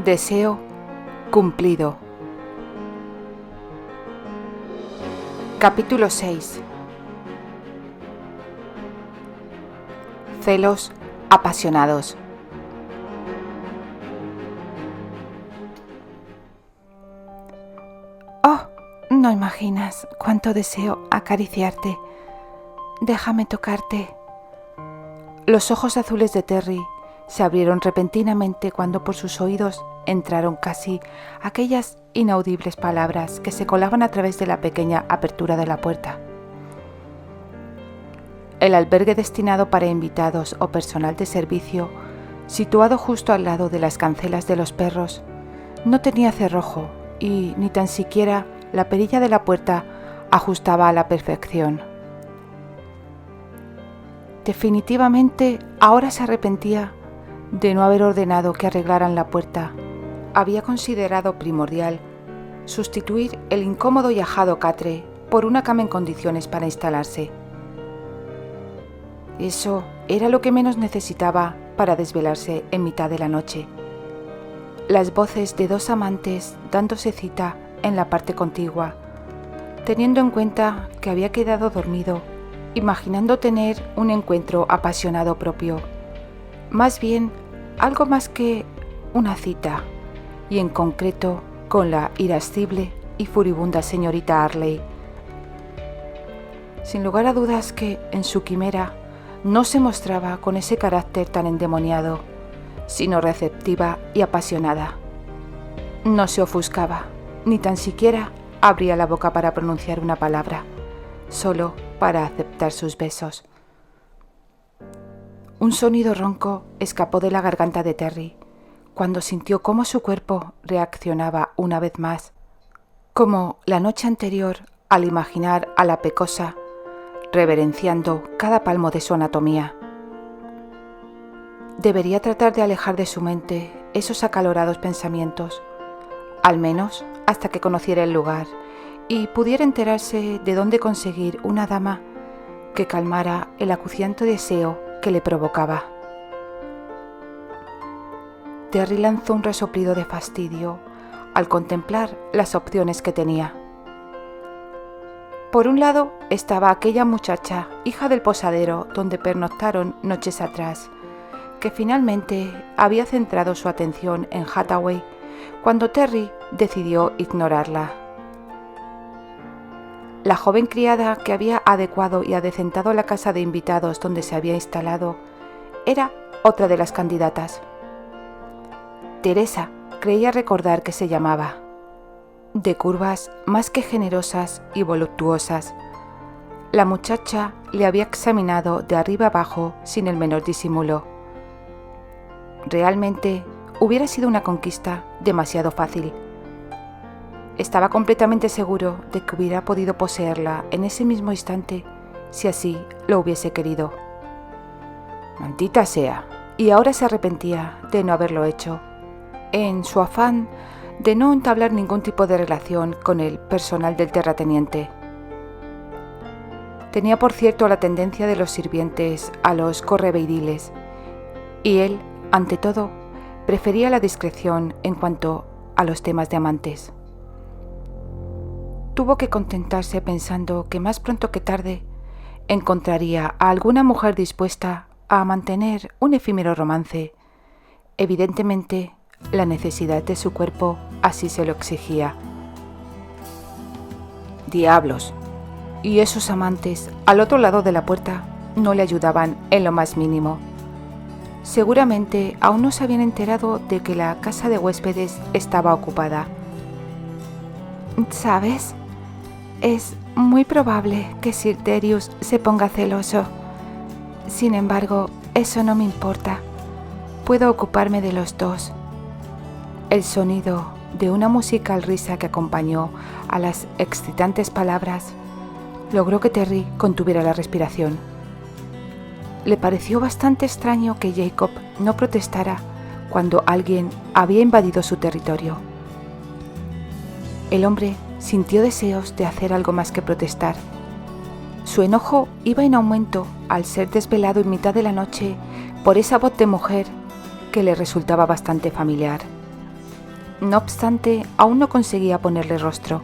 Deseo cumplido. Capítulo 6. Celos apasionados. Oh, no imaginas cuánto deseo acariciarte. Déjame tocarte. Los ojos azules de Terry se abrieron repentinamente cuando por sus oídos entraron casi aquellas inaudibles palabras que se colaban a través de la pequeña apertura de la puerta. El albergue destinado para invitados o personal de servicio, situado justo al lado de las cancelas de los perros, no tenía cerrojo y ni tan siquiera la perilla de la puerta ajustaba a la perfección. Definitivamente, ahora se arrepentía de no haber ordenado que arreglaran la puerta. Había considerado primordial sustituir el incómodo y ajado catre por una cama en condiciones para instalarse. Eso era lo que menos necesitaba para desvelarse en mitad de la noche. Las voces de dos amantes dándose cita en la parte contigua, teniendo en cuenta que había quedado dormido, imaginando tener un encuentro apasionado propio. Más bien, algo más que una cita, y en concreto con la irascible y furibunda señorita Harley. Sin lugar a dudas que en su quimera no se mostraba con ese carácter tan endemoniado, sino receptiva y apasionada. No se ofuscaba, ni tan siquiera abría la boca para pronunciar una palabra, solo para aceptar sus besos. Un sonido ronco escapó de la garganta de Terry cuando sintió cómo su cuerpo reaccionaba una vez más, como la noche anterior al imaginar a la pecosa reverenciando cada palmo de su anatomía. Debería tratar de alejar de su mente esos acalorados pensamientos, al menos hasta que conociera el lugar y pudiera enterarse de dónde conseguir una dama que calmara el acuciante deseo que le provocaba. Terry lanzó un resoplido de fastidio al contemplar las opciones que tenía. Por un lado estaba aquella muchacha, hija del posadero donde pernoctaron noches atrás, que finalmente había centrado su atención en Hathaway cuando Terry decidió ignorarla. La joven criada que había adecuado y adecentado la casa de invitados donde se había instalado era otra de las candidatas. Teresa creía recordar que se llamaba. De curvas más que generosas y voluptuosas, la muchacha le había examinado de arriba abajo sin el menor disimulo. Realmente hubiera sido una conquista demasiado fácil. Estaba completamente seguro de que hubiera podido poseerla en ese mismo instante si así lo hubiese querido. Maldita sea, y ahora se arrepentía de no haberlo hecho, en su afán de no entablar ningún tipo de relación con el personal del terrateniente. Tenía por cierto la tendencia de los sirvientes a los correveidiles, y él, ante todo, prefería la discreción en cuanto a los temas de amantes. Tuvo que contentarse pensando que más pronto que tarde encontraría a alguna mujer dispuesta a mantener un efímero romance. Evidentemente, la necesidad de su cuerpo así se lo exigía. Diablos, y esos amantes al otro lado de la puerta no le ayudaban en lo más mínimo. Seguramente aún no se habían enterado de que la casa de huéspedes estaba ocupada. ¿Sabes? Es muy probable que Sir Darius se ponga celoso. Sin embargo, eso no me importa. Puedo ocuparme de los dos. El sonido de una musical risa que acompañó a las excitantes palabras logró que Terry contuviera la respiración. Le pareció bastante extraño que Jacob no protestara cuando alguien había invadido su territorio. El hombre sintió deseos de hacer algo más que protestar. Su enojo iba en aumento al ser desvelado en mitad de la noche por esa voz de mujer que le resultaba bastante familiar. No obstante, aún no conseguía ponerle rostro.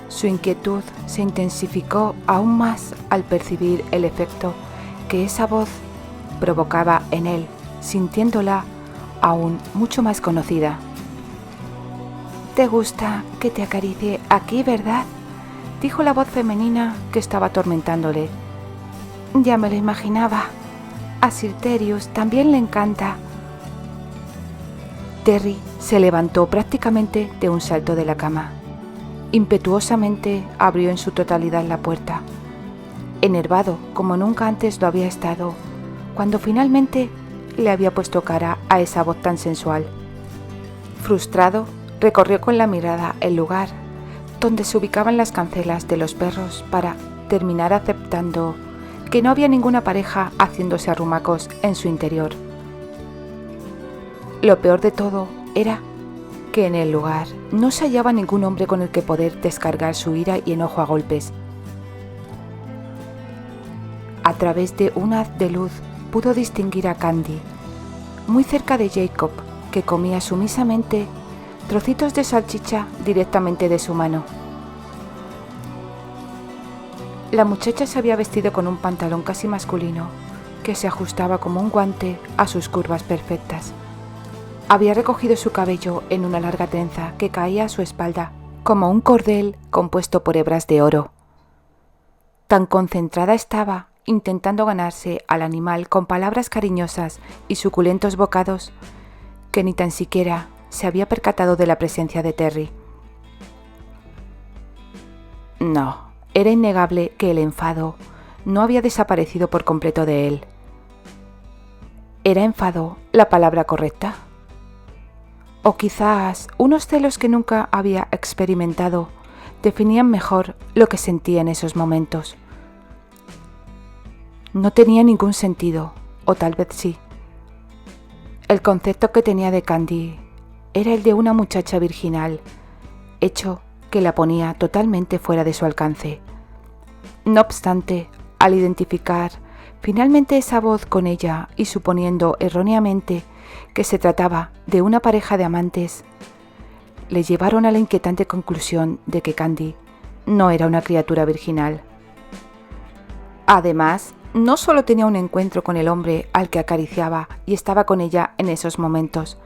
Su inquietud se intensificó aún más al percibir el efecto que esa voz provocaba en él, sintiéndola aún mucho más conocida. «Te gusta que te acaricie aquí, ¿verdad?», dijo la voz femenina que estaba atormentándole. «Ya me lo imaginaba. A Sir Terius también le encanta». Terry se levantó prácticamente de un salto de la cama. Impetuosamente abrió en su totalidad la puerta, enervado como nunca antes lo había estado, cuando finalmente le había puesto cara a esa voz tan sensual. Frustrado, recorrió con la mirada el lugar donde se ubicaban las cancelas de los perros para terminar aceptando que no había ninguna pareja haciéndose arrumacos en su interior. Lo peor de todo era que en el lugar no se hallaba ningún hombre con el que poder descargar su ira y enojo a golpes. A través de un haz de luz pudo distinguir a Candy, muy cerca de Jacob, que comía sumisamente trocitos de salchicha directamente de su mano. La muchacha se había vestido con un pantalón casi masculino, que se ajustaba como un guante a sus curvas perfectas. Había recogido su cabello en una larga trenza que caía a su espalda, como un cordel compuesto por hebras de oro. Tan concentrada estaba, intentando ganarse al animal con palabras cariñosas y suculentos bocados, que ni tan siquiera se había percatado de la presencia de Terry. No, era innegable que el enfado no había desaparecido por completo de él. ¿Era enfado la palabra correcta? O quizás unos celos que nunca había experimentado definían mejor lo que sentía en esos momentos. No tenía ningún sentido, o tal vez sí. El concepto que tenía de Candy era el de una muchacha virginal, hecho que la ponía totalmente fuera de su alcance. No obstante, al identificar finalmente esa voz con ella y suponiendo erróneamente que se trataba de una pareja de amantes, le llevaron a la inquietante conclusión de que Candy no era una criatura virginal. Además, no solo tenía un encuentro con el hombre al que acariciaba y estaba con ella en esos momentos,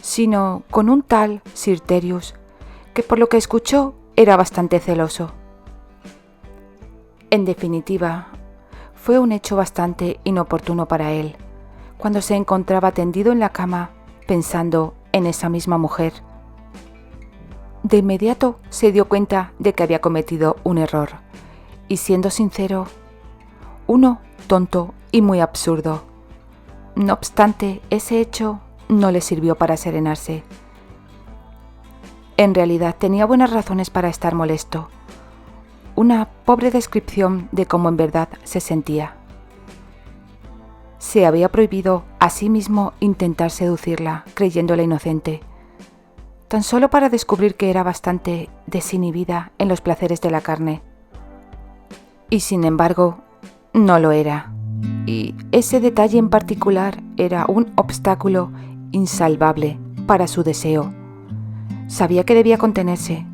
sino con un tal Sir Terius, que por lo que escuchó era bastante celoso. En definitiva, fue un hecho bastante inoportuno para él, cuando se encontraba tendido en la cama pensando en esa misma mujer. De inmediato se dio cuenta de que había cometido un error, y siendo sincero, uno tonto y muy absurdo. No obstante, ese hecho no le sirvió para serenarse. En realidad tenía buenas razones para estar molesto. Una pobre descripción de cómo en verdad se sentía. Se había prohibido a sí mismo intentar seducirla, creyéndola inocente, tan solo para descubrir que era bastante desinhibida en los placeres de la carne. Y sin embargo, no lo era. Y ese detalle en particular era un obstáculo insalvable para su deseo. Sabía que debía contenerse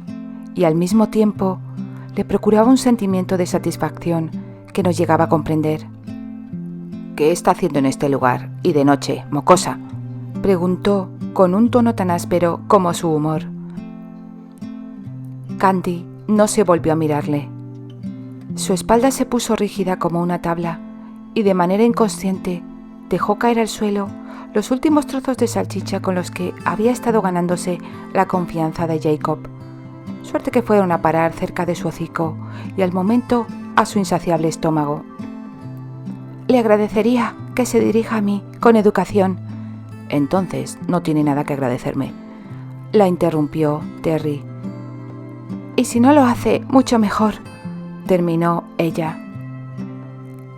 y al mismo tiempo le procuraba un sentimiento de satisfacción que no llegaba a comprender. «¿Qué está haciendo en este lugar? Y de noche, mocosa», preguntó con un tono tan áspero como su humor. Candy no se volvió a mirarle. Su espalda se puso rígida como una tabla y de manera inconsciente dejó caer al suelo los últimos trozos de salchicha con los que había estado ganándose la confianza de Jacob. Suerte que fueron a parar cerca de su hocico y al momento a su insaciable estómago. «Le agradecería que se dirija a mí con educación». «Entonces no tiene nada que agradecerme», la interrumpió Terry. «Y si no lo hace, mucho mejor», terminó ella.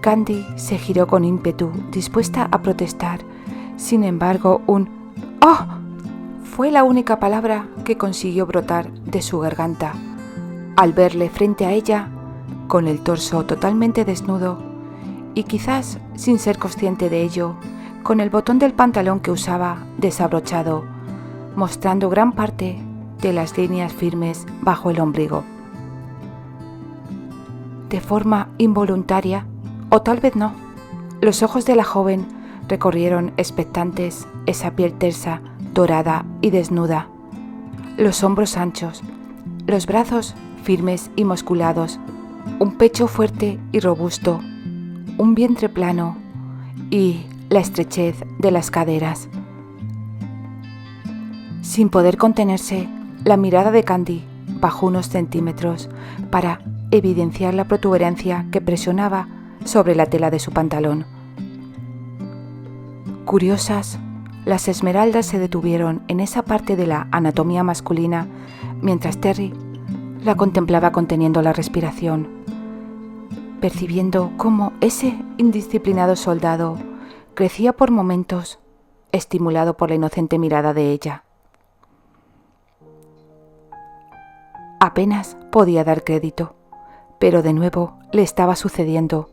Candy se giró con ímpetu, dispuesta a protestar. Sin embargo, un «¡Oh!» fue la única palabra que consiguió brotar de su garganta, al verle frente a ella, con el torso totalmente desnudo, y quizás sin ser consciente de ello, con el botón del pantalón que usaba desabrochado, mostrando gran parte de las líneas firmes bajo el ombligo. De forma involuntaria, o tal vez no, los ojos de la joven recorrieron expectantes esa piel tersa, dorada y desnuda, los hombros anchos, los brazos firmes y musculados, un pecho fuerte y robusto, un vientre plano y la estrechez de las caderas. Sin poder contenerse, la mirada de Candy bajó unos centímetros para evidenciar la protuberancia que presionaba sobre la tela de su pantalón. Curiosas, las esmeraldas se detuvieron en esa parte de la anatomía masculina mientras Terry la contemplaba conteniendo la respiración, percibiendo cómo ese indisciplinado soldado crecía por momentos, estimulado por la inocente mirada de ella. Apenas podía dar crédito, pero de nuevo le estaba sucediendo.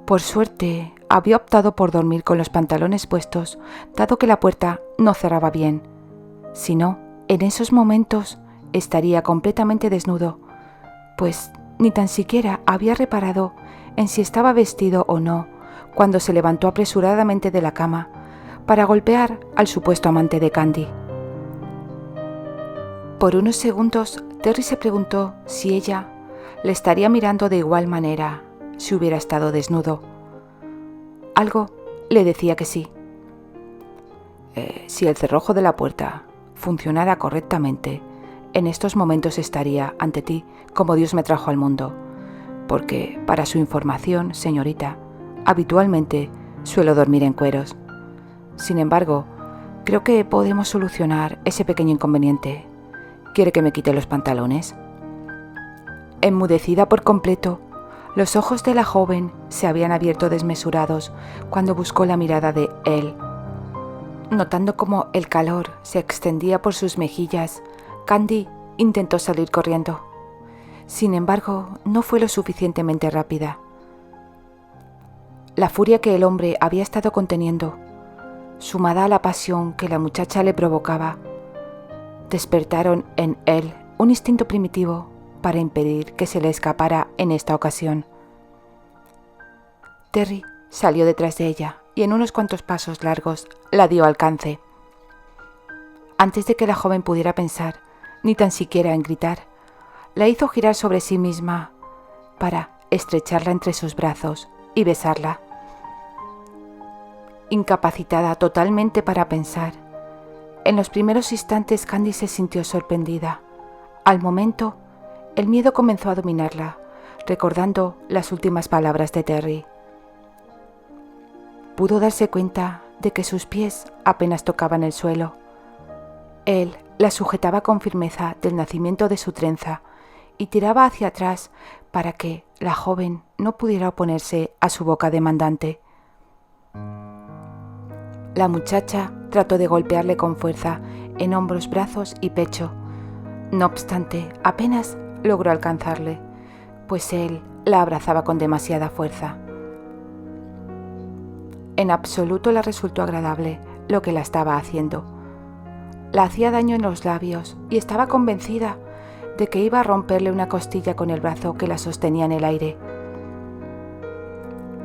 Por suerte, había optado por dormir con los pantalones puestos, dado que la puerta no cerraba bien. Si no, en esos momentos estaría completamente desnudo, pues ni tan siquiera había reparado en si estaba vestido o no cuando se levantó apresuradamente de la cama para golpear al supuesto amante de Candy. Por unos segundos, Terry se preguntó si ella le estaría mirando de igual manera si hubiera estado desnudo. Algo le decía que sí. Si el cerrojo de la puerta funcionara correctamente, en estos momentos estaría ante ti como Dios me trajo al mundo, porque, para su información, señorita, habitualmente suelo dormir en cueros. Sin embargo, creo que podemos solucionar ese pequeño inconveniente. ¿Quiere que me quite los pantalones? Enmudecida por completo, los ojos de la joven se habían abierto desmesurados cuando buscó la mirada de él. Notando cómo el calor se extendía por sus mejillas, Candy intentó salir corriendo. Sin embargo, no fue lo suficientemente rápida. La furia que el hombre había estado conteniendo, sumada a la pasión que la muchacha le provocaba, despertaron en él un instinto primitivo para impedir que se le escapara en esta ocasión. Terry salió detrás de ella y en unos cuantos pasos largos la dio alcance. Antes de que la joven pudiera pensar, ni tan siquiera en gritar, la hizo girar sobre sí misma para estrecharla entre sus brazos y besarla. Incapacitada totalmente para pensar, en los primeros instantes Candy se sintió sorprendida. Al momento, el miedo comenzó a dominarla, recordando las últimas palabras de Terry. Pudo darse cuenta de que sus pies apenas tocaban el suelo. Él la sujetaba con firmeza del nacimiento de su trenza y tiraba hacia atrás para que la joven no pudiera oponerse a su boca demandante. La muchacha trató de golpearle con fuerza en hombros, brazos y pecho. No obstante, apenas logró alcanzarle, pues él la abrazaba con demasiada fuerza. En absoluto le resultó agradable lo que la estaba haciendo. La hacía daño en los labios y estaba convencida de que iba a romperle una costilla con el brazo que la sostenía en el aire.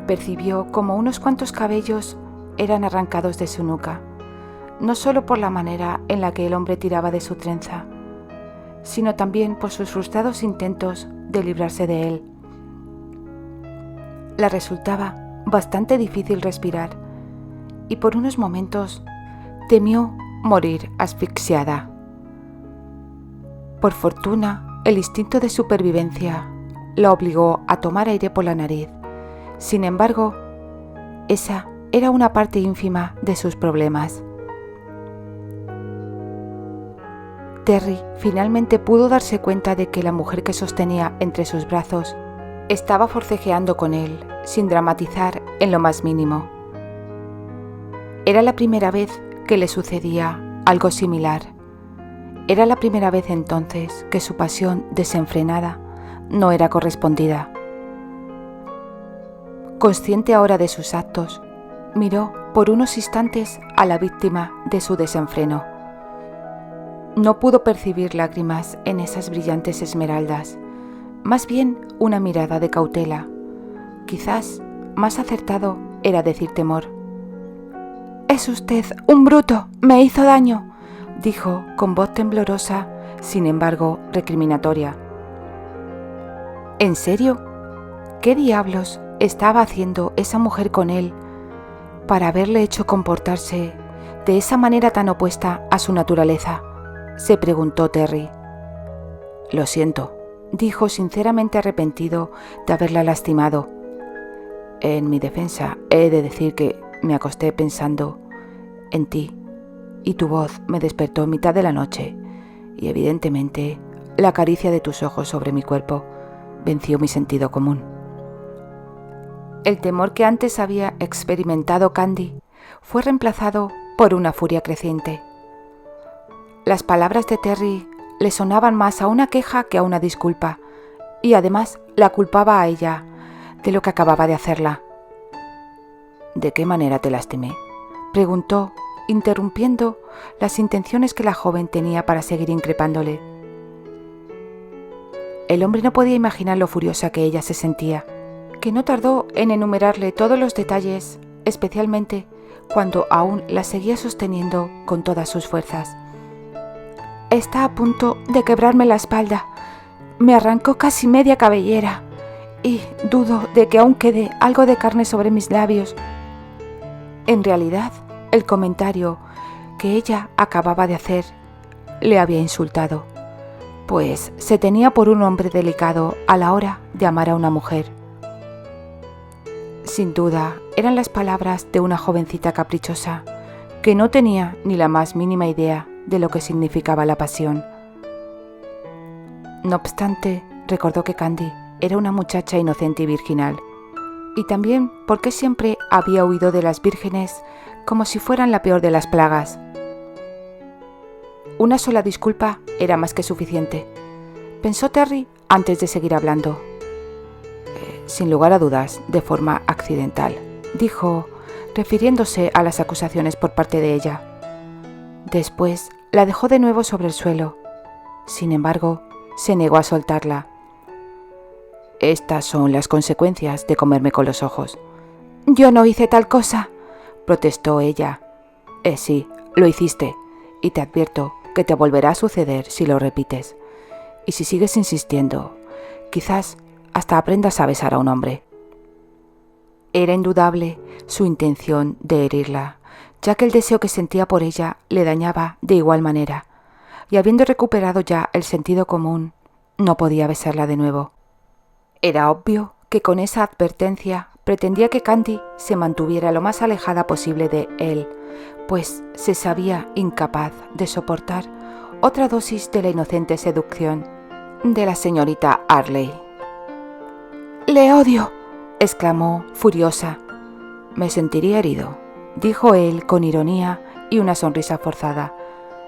Percibió como unos cuantos cabellos eran arrancados de su nuca, no solo por la manera en la que el hombre tiraba de su trenza, sino también por sus frustrados intentos de librarse de él. Le resultaba bastante difícil respirar y por unos momentos temió morir asfixiada. Por fortuna, el instinto de supervivencia la obligó a tomar aire por la nariz. Sin embargo, esa era una parte ínfima de sus problemas. Terry finalmente pudo darse cuenta de que la mujer que sostenía entre sus brazos estaba forcejeando con él, sin dramatizar en lo más mínimo. Era la primera vez que le sucedía algo similar. Era la primera vez entonces que su pasión desenfrenada no era correspondida. Consciente ahora de sus actos, miró por unos instantes a la víctima de su desenfreno, No pudo percibir lágrimas en esas brillantes esmeraldas, más bien una mirada de cautela. Quizás más acertado era decir temor. «Es usted un bruto, me hizo daño», dijo con voz temblorosa, sin embargo recriminatoria. ¿En serio? ¿Qué diablos estaba haciendo esa mujer con él para haberle hecho comportarse de esa manera tan opuesta a su naturaleza?, se preguntó Terry. «Lo siento», dijo sinceramente arrepentido de haberla lastimado. «En mi defensa he de decir que me acosté pensando en ti y tu voz me despertó en mitad de la noche y evidentemente la caricia de tus ojos sobre mi cuerpo venció mi sentido común». El temor que antes había experimentado Candy fue reemplazado por una furia creciente. Las palabras de Terry le sonaban más a una queja que a una disculpa, y además la culpaba a ella de lo que acababa de hacerla. «¿De qué manera te lastimé?», preguntó, interrumpiendo las intenciones que la joven tenía para seguir increpándole. El hombre no podía imaginar lo furiosa que ella se sentía, que no tardó en enumerarle todos los detalles, especialmente cuando aún la seguía sosteniendo con todas sus fuerzas. «Está a punto de quebrarme la espalda. Me arrancó casi media cabellera y dudo de que aún quede algo de carne sobre mis labios». En realidad, el comentario que ella acababa de hacer le había insultado, pues se tenía por un hombre delicado a la hora de amar a una mujer. Sin duda, eran las palabras de una jovencita caprichosa que no tenía ni la más mínima idea de lo que significaba la pasión. No obstante, recordó que Candy era una muchacha inocente y virginal, y también porque siempre había huido de las vírgenes como si fueran la peor de las plagas. Una sola disculpa era más que suficiente, pensó Terry antes de seguir hablando. «Sin lugar a dudas, de forma accidental», dijo, refiriéndose a las acusaciones por parte de ella. Después la dejó de nuevo sobre el suelo. Sin embargo, se negó a soltarla. «Estas son las consecuencias de comerme con los ojos». «Yo no hice tal cosa», protestó ella. Sí, lo hiciste, y te advierto que te volverá a suceder si lo repites. Y si sigues insistiendo, quizás hasta aprendas a besar a un hombre». Era indudable su intención de herirla, ya que el deseo que sentía por ella le dañaba de igual manera, y habiendo recuperado ya el sentido común, no podía besarla de nuevo. Era obvio que con esa advertencia pretendía que Candy se mantuviera lo más alejada posible de él, pues se sabía incapaz de soportar otra dosis de la inocente seducción de la señorita Harley. «Le odio», exclamó, furiosa. «Me sentiría herido», dijo él con ironía y una sonrisa forzada.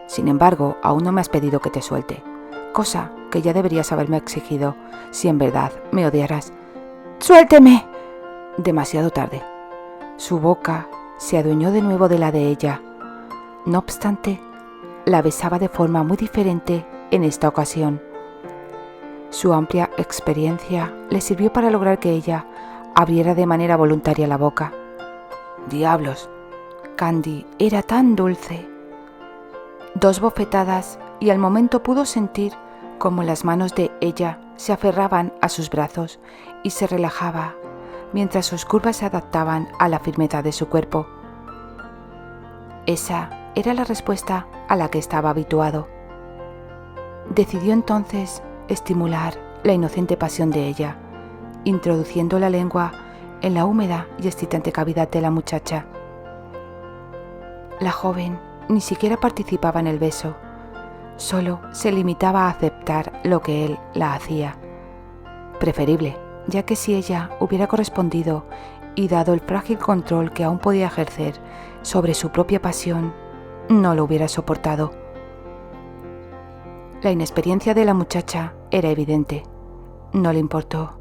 «Sin embargo, aún no me has pedido que te suelte, cosa que ya deberías haberme exigido si en verdad me odiaras». «¡Suélteme!». Demasiado tarde. Su boca se adueñó de nuevo de la de ella. No obstante, la besaba de forma muy diferente en esta ocasión. Su amplia experiencia le sirvió para lograr que ella abriera de manera voluntaria la boca. Diablos, Candy era tan dulce. 2 bofetadas y al momento pudo sentir cómo las manos de ella se aferraban a sus brazos y se relajaba mientras sus curvas se adaptaban a la firmeza de su cuerpo. Esa era la respuesta a la que estaba habituado. Decidió entonces estimular la inocente pasión de ella, introduciendo la lengua en la húmeda y excitante cavidad de la muchacha. La joven ni siquiera participaba en el beso, solo se limitaba a aceptar lo que él la hacía. Preferible, ya que si ella hubiera correspondido y dado el frágil control que aún podía ejercer sobre su propia pasión, no lo hubiera soportado. La inexperiencia de la muchacha era evidente. No le importó,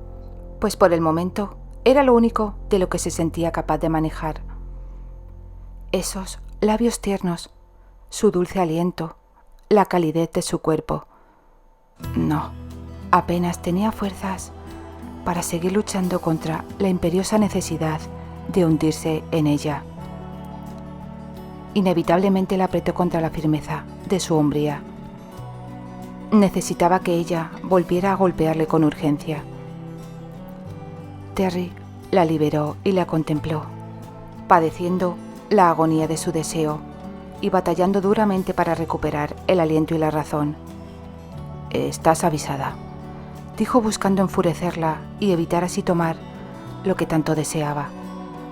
pues por el momento era lo único de lo que se sentía capaz de manejar. Esos labios tiernos, su dulce aliento, la calidez de su cuerpo. No, apenas tenía fuerzas para seguir luchando contra la imperiosa necesidad de hundirse en ella. Inevitablemente la apretó contra la firmeza de su hombría. Necesitaba que ella volviera a golpearle con urgencia. Terry la liberó y la contempló, padeciendo la agonía de su deseo y batallando duramente para recuperar el aliento y la razón. «Estás avisada», dijo buscando enfurecerla y evitar así tomar lo que tanto deseaba.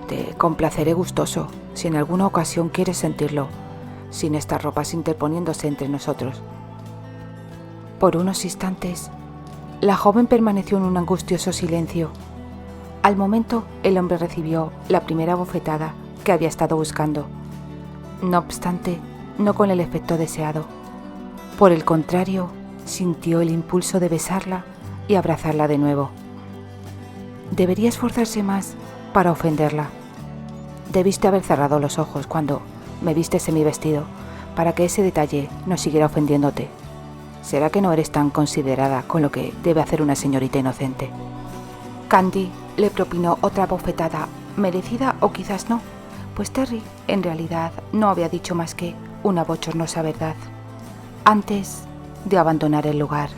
«Te complaceré gustoso si en alguna ocasión quieres sentirlo, sin estas ropas interponiéndose entre nosotros». Por unos instantes, la joven permaneció en un angustioso silencio. Al momento, el hombre recibió la primera bofetada que había estado buscando. No obstante, no con el efecto deseado. Por el contrario, sintió el impulso de besarla y abrazarla de nuevo. Debería esforzarse más para ofenderla. Debiste haber cerrado los ojos cuando me vistes en mi vestido, para que ese detalle no siguiera ofendiéndote. ¿Será que no eres tan considerada con lo que debe hacer una señorita inocente? Candy le propinó otra bofetada, merecida o quizás no, pues Terry en realidad no había dicho más que una bochornosa verdad antes de abandonar el lugar.